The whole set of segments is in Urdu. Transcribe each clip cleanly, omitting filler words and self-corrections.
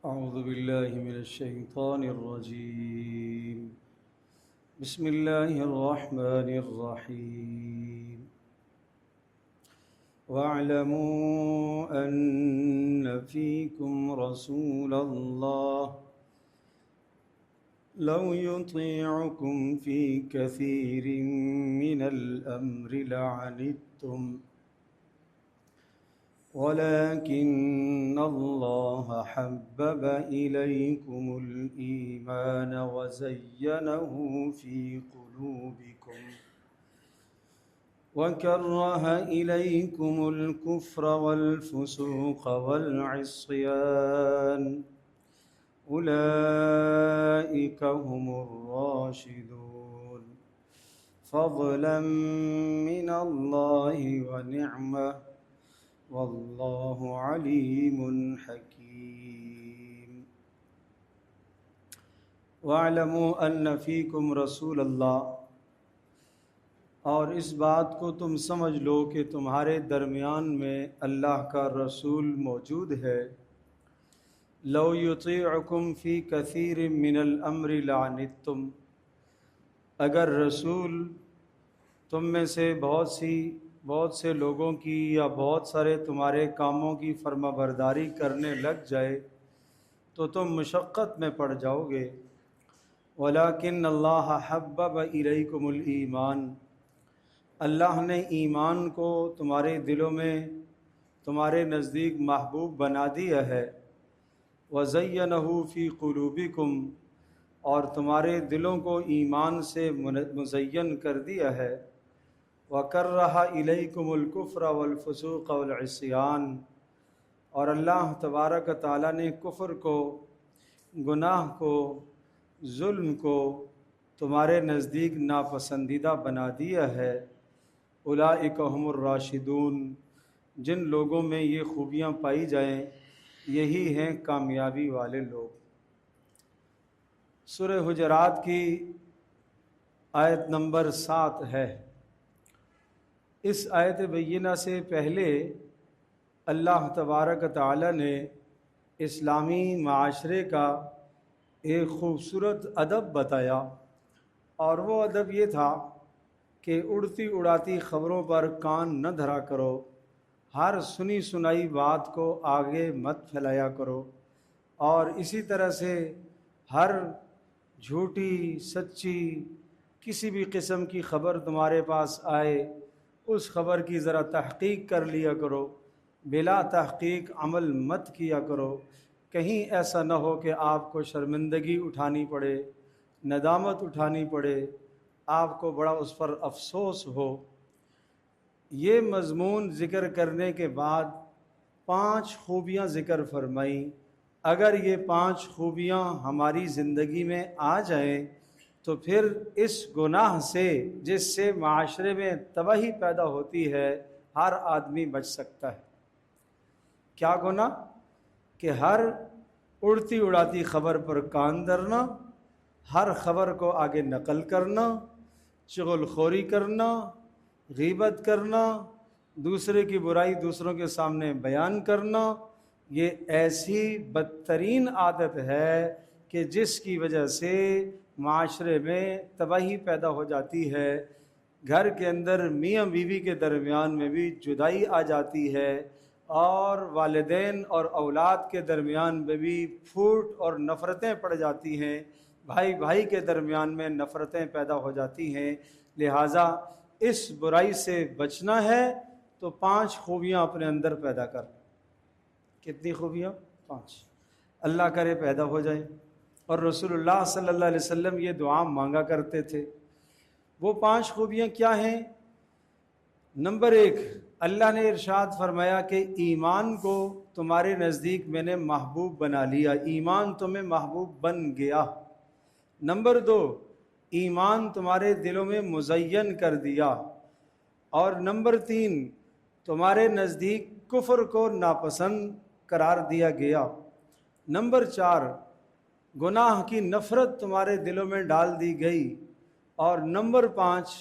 أعوذ بالله من الشيطان الرجيم. بسم الله الرحمن الرحيم. واعلموا أن فيكم رسول الله لو يطيعكم في كثير من الأمر لعنتم ولكن الله حبب إليكم الإيمان وزينه في قلوبكم وكره إليكم الكفر والفسوق والعصيان أولئك هم الراشدون فضلا من الله ونعمة واللہ علیم حکیم. وَاعْلَمُوا أَنَّ فِيكُمْ رَسُولَ اللَّهِ، اور اس بات کو تم سمجھ لو کہ تمہارے درمیان میں اللہ کا رسول موجود ہے. لَوْ يُطِيعُكُمْ فِي كَثِيرٍ مِّنَ الْأَمْرِ لَعَنِتُّمْ، اگر رسول تم میں سے بہت سے لوگوں کی یا بہت سارے تمہارے کاموں کی فرما برداری کرنے لگ جائے تو تم مشقت میں پڑ جاؤ گے. وَلَكِنَّ اللَّهَ حَبَّبَ إِلَيْكُمُ الْإِيمَانَ، اللہ نے ایمان کو تمہارے دلوں میں تمہارے نزدیک محبوب بنا دیا ہے. وَزَيَّنَهُ فِي قُلُوبِكُمْ، اور تمہارے دلوں کو ایمان سے مزین کر دیا ہے. وَكَرَّهَ إِلَيْكُمُ الْكُفْرَ وَالْفُسُوقَ وَالْعِصْيَانَ، اور اللہ تبارک تعالیٰ نے کفر کو، گناہ کو، ظلم کو تمہارے نزدیک ناپسندیدہ بنا دیا ہے. اولئک هم الراشدون، جن لوگوں میں یہ خوبیاں پائی جائیں یہی ہیں کامیابی والے لوگ. سورہ حجرات کی آیت نمبر 7 ہے. اس آیت بینہ سے پہلے اللہ تبارک تعالیٰ نے اسلامی معاشرے کا ایک خوبصورت ادب بتایا، اور وہ ادب یہ تھا کہ اڑتی اڑاتی خبروں پر کان نہ دھرا کرو، ہر سنی سنائی بات کو آگے مت پھیلایا کرو، اور اسی طرح سے ہر جھوٹی سچی کسی بھی قسم کی خبر تمہارے پاس آئے اس خبر کی ذرا تحقیق کر لیا کرو، بلا تحقیق عمل مت کیا کرو. کہیں ایسا نہ ہو کہ آپ کو شرمندگی اٹھانی پڑے، ندامت اٹھانی پڑے، آپ کو بڑا اس پر افسوس ہو. یہ مضمون ذکر کرنے کے بعد 5 خوبیاں ذکر فرمائیں. اگر یہ 5 خوبیاں ہماری زندگی میں آ جائیں تو پھر اس گناہ سے جس سے معاشرے میں تباہی پیدا ہوتی ہے ہر آدمی بچ سکتا ہے. کیا گناہ؟ کہ ہر اڑتی اڑاتی خبر پر کان دھرنا، ہر خبر کو آگے نقل کرنا، چغل خوری کرنا، غیبت کرنا، دوسرے کی برائی دوسروں کے سامنے بیان کرنا. یہ ایسی بدترین عادت ہے کہ جس کی وجہ سے معاشرے میں تباہی پیدا ہو جاتی ہے. گھر کے اندر میاں بیوی کے درمیان میں بھی جدائی آ جاتی ہے، اور والدین اور اولاد کے درمیان میں بھی پھوٹ اور نفرتیں پڑ جاتی ہیں، بھائی بھائی کے درمیان میں نفرتیں پیدا ہو جاتی ہیں. لہٰذا اس برائی سے بچنا ہے تو 5 خوبیاں اپنے اندر پیدا کر. کتنی خوبیاں؟ 5. اللہ کرے پیدا ہو جائے. اور رسول اللہ صلی اللہ علیہ وسلم یہ دعا مانگا کرتے تھے. وہ 5 خوبیاں کیا ہیں؟ نمبر 1، اللہ نے ارشاد فرمایا کہ ایمان کو تمہارے نزدیک میں نے محبوب بنا لیا، ایمان تمہیں محبوب بن گیا. نمبر 2، ایمان تمہارے دلوں میں مزین کر دیا. اور نمبر 3، تمہارے نزدیک کفر کو ناپسند قرار دیا گیا. نمبر 4، گناہ کی نفرت تمہارے دلوں میں ڈال دی گئی. اور نمبر 5،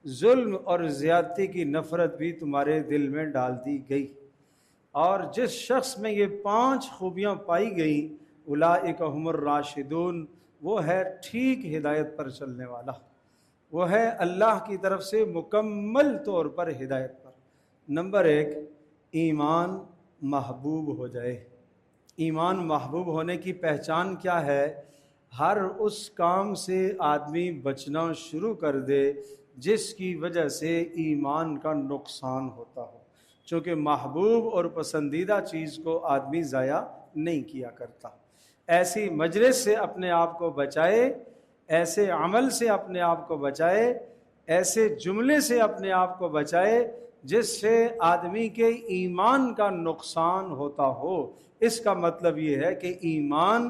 ظلم اور زیادتی کی نفرت بھی تمہارے دل میں ڈال دی گئی. اور جس شخص میں یہ 5 خوبیاں پائی گئیں اولئک هم الراشدون، وہ ہے ٹھیک ہدایت پر چلنے والا، وہ ہے اللہ کی طرف سے مکمل طور پر ہدایت پر۔ نمبر 1، ایمان محبوب ہو جائے۔ ایمان محبوب ہونے کی پہچان کیا ہے؟ ہر اس کام سے آدمی بچنا شروع کر دے جس کی وجہ سے ایمان کا نقصان ہوتا ہو، چونکہ محبوب اور پسندیدہ چیز کو آدمی ضائع نہیں کیا کرتا۔ ایسی مجلس سے اپنے آپ کو بچائے، ایسے عمل سے اپنے آپ کو بچائے، ایسے جملے سے اپنے آپ کو بچائے جس سے آدمی کے ایمان کا نقصان ہوتا ہو۔ اس کا مطلب یہ ہے کہ ایمان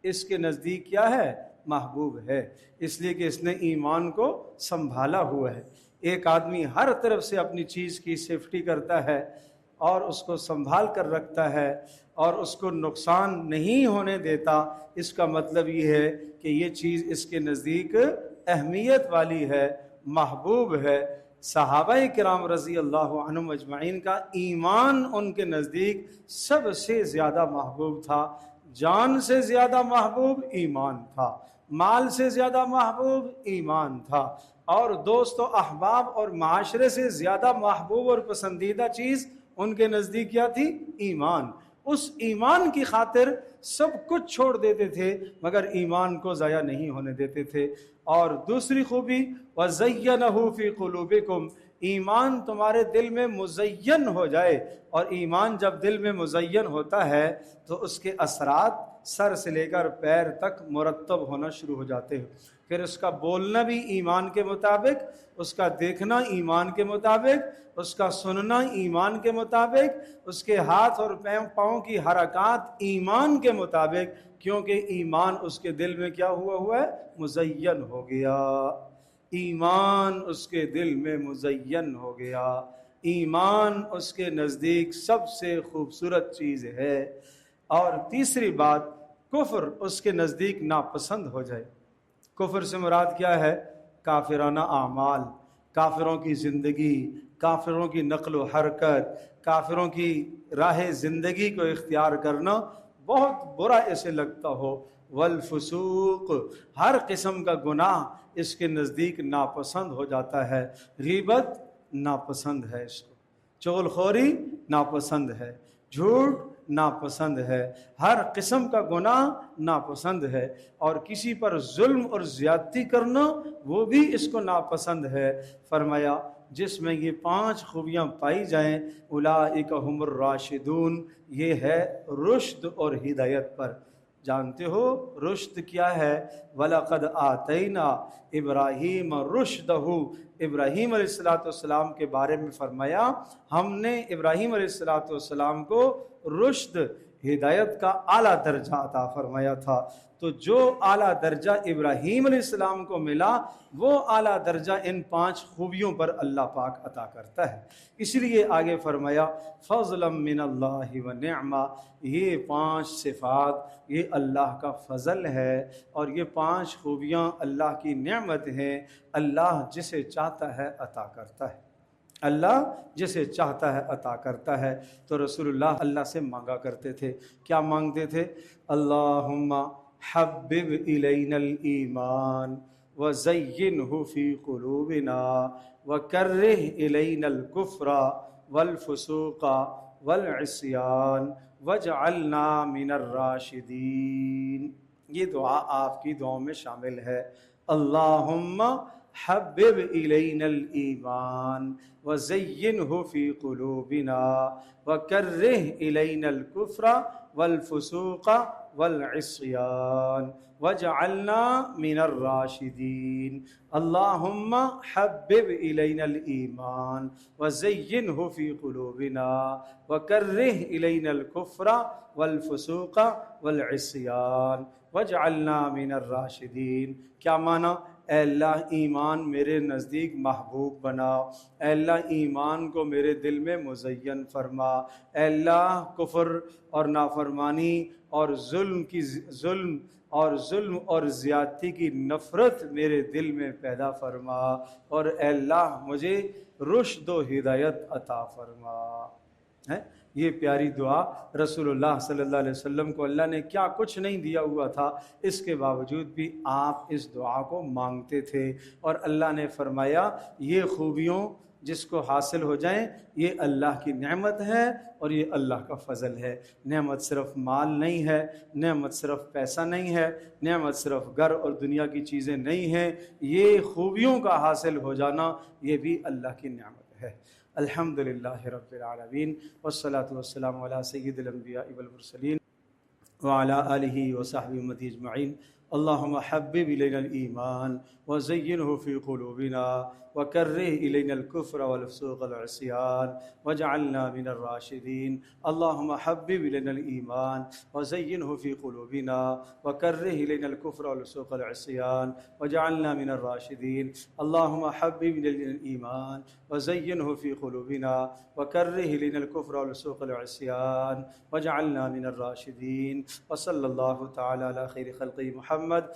اس کے نزدیک کیا ہے؟ محبوب ہے، اس لیے کہ اس نے ایمان کو سنبھالا ہوا ہے۔ ایک آدمی ہر طرف سے اپنی چیز کی سیفٹی کرتا ہے اور اس کو سنبھال کر رکھتا ہے اور اس کو نقصان نہیں ہونے دیتا، اس کا مطلب یہ ہے کہ یہ چیز اس کے نزدیک اہمیت والی ہے، محبوب ہے۔ صحابہ کرام رضی اللہ عنہم اجمعین کا ایمان ان کے نزدیک سب سے زیادہ محبوب تھا۔ جان سے زیادہ محبوب ایمان تھا، مال سے زیادہ محبوب ایمان تھا، اور دوست و احباب اور معاشرے سے زیادہ محبوب اور پسندیدہ چیز ان کے نزدیک کیا تھی؟ ایمان۔ اس ایمان کی خاطر سب کچھ چھوڑ دیتے تھے مگر ایمان کو ضائع نہیں ہونے دیتے تھے۔ اور دوسری خوبی وَزَيَّنَهُ فِي قُلُوبِكُمْ، ایمان تمہارے دل میں مزین ہو جائے، اور ایمان جب دل میں مزین ہوتا ہے تو اس کے اثرات سر سے لے کر پیر تک مرتب ہونا شروع ہو جاتے ہیں۔ پھر اس کا بولنا بھی ایمان کے مطابق، اس کا دیکھنا ایمان کے مطابق، اس کا سننا ایمان کے مطابق، اس کے ہاتھ اور پاؤں کی حرکات ایمان کے مطابق، کیونکہ ایمان اس کے دل میں کیا ہوا ہے؟ مزین ہو گیا۔ ایمان اس کے دل میں مزین ہو گیا، ایمان اس کے نزدیک سب سے خوبصورت چیز ہے۔ اور تیسری بات، کفر اس کے نزدیک ناپسند ہو جائے۔ کفر سے مراد کیا ہے؟ کافرانہ اعمال، کافروں کی زندگی، کافروں کی نقل و حرکت، کافروں کی راہ زندگی کو اختیار کرنا بہت برا اسے لگتا ہو۔ والفسوق، ہر قسم کا گناہ اس کے نزدیک ناپسند ہو جاتا ہے۔ غیبت ناپسند ہے اس کو، چغل خوری ناپسند ہے، جھوٹ ناپسند ہے، ہر قسم کا گناہ ناپسند ہے، اور کسی پر ظلم اور زیادتی کرنا وہ بھی اس کو ناپسند ہے۔ فرمایا جس میں یہ 5 خوبیاں پائی جائیں، اولئک هم الراشدون، یہ ہے رشد اور ہدایت پر۔ جانتے ہو رشد کیا ہے؟ وَلَقَدْ آتَيْنَا إِبْرَاهِيمَ رُشْدَهُ، ابراہیم علیہ السلام کے بارے میں فرمایا ہم نے ابراہیم علیہ السلام کو رشد، ہدایت کا اعلیٰ درجہ عطا فرمایا تھا۔ تو جو اعلیٰ درجہ ابراہیم علیہ السلام کو ملا، وہ اعلیٰ درجہ ان 5 خوبیوں پر اللہ پاک عطا کرتا ہے۔ اس لیے آگے فرمایا فضلا من اللہ ونعما، یہ 5 صفات یہ اللہ کا فضل ہے، اور یہ 5 خوبیاں اللہ کی نعمت ہیں۔ اللہ جسے چاہتا ہے عطا کرتا ہے، اللہ جسے چاہتا ہے عطا کرتا ہے۔ تو رسول اللہ اللہ سے مانگا کرتے تھے، کیا مانگتے تھے؟ اللہم حبب الینا الایمان وزینہ فی قلوبنا وکرہ الینا الکفر والفسوق والعصیان واجعلنا من الراشدین۔ یہ دعا آپ کی دعاؤں میں شامل ہے۔ اللہم حبب الینا الایمان وزینہ فی قلوبنا وکرہ الینا الکفر والفسوق والعصیان واجعلنا من الراشدین۔ اللہم حبب الینا الایمان وزینہ فی قلوبنا وکرہ الینا الکفر والفسوق والعصیان واجعلنا من الراشدین۔ کیا معنی؟ اے اللہ ایمان میرے نزدیک محبوب بنا، اے اللہ ایمان کو میرے دل میں مزین فرما، اے اللہ کفر اور نافرمانی اور ظلم اور زیادتی کی نفرت میرے دل میں پیدا فرما، اور اے اللہ مجھے رشد و ہدایت عطا فرما۔ یہ پیاری دعا رسول اللہ صلی اللہ علیہ وسلم کو اللہ نے کیا کچھ نہیں دیا ہوا تھا، اس کے باوجود بھی آپ اس دعا کو مانگتے تھے، اور اللہ نے فرمایا یہ خوبیوں جس کو حاصل ہو جائیں یہ اللہ کی نعمت ہے اور یہ اللہ کا فضل ہے۔ نعمت صرف مال نہیں ہے، نعمت صرف پیسہ نہیں ہے، نعمت صرف گھر اور دنیا کی چیزیں نہیں ہیں، یہ خوبیوں کا حاصل ہو جانا یہ بھی اللہ کی نعمت ہے۔ الحمدللہ رب العالمین، والصلاة والسلام علی سید الانبیاء والمرسلین وعلی آلہ وصحبہ امتی اجمعین۔ اللہم حبب الینا الایمان وزینہ فی قلوبنا وکرہ الینا الکفر والفسوق والعصیان واجعلنا من الراشدین۔ اللہم حبب الینا الایمان وزینہ فی قلوبنا وکرہ الینا الکفر والفسوق والعصیان واجعلنا من الراشدین۔ اللہم حبب الینا الایمان وزینہ فی قلوبنا وکرہ الینا الکفر والفسوق والعصیان واجعلنا من الراشدین۔ وصلی اللہ تعالی علی خیر خلقہ محمد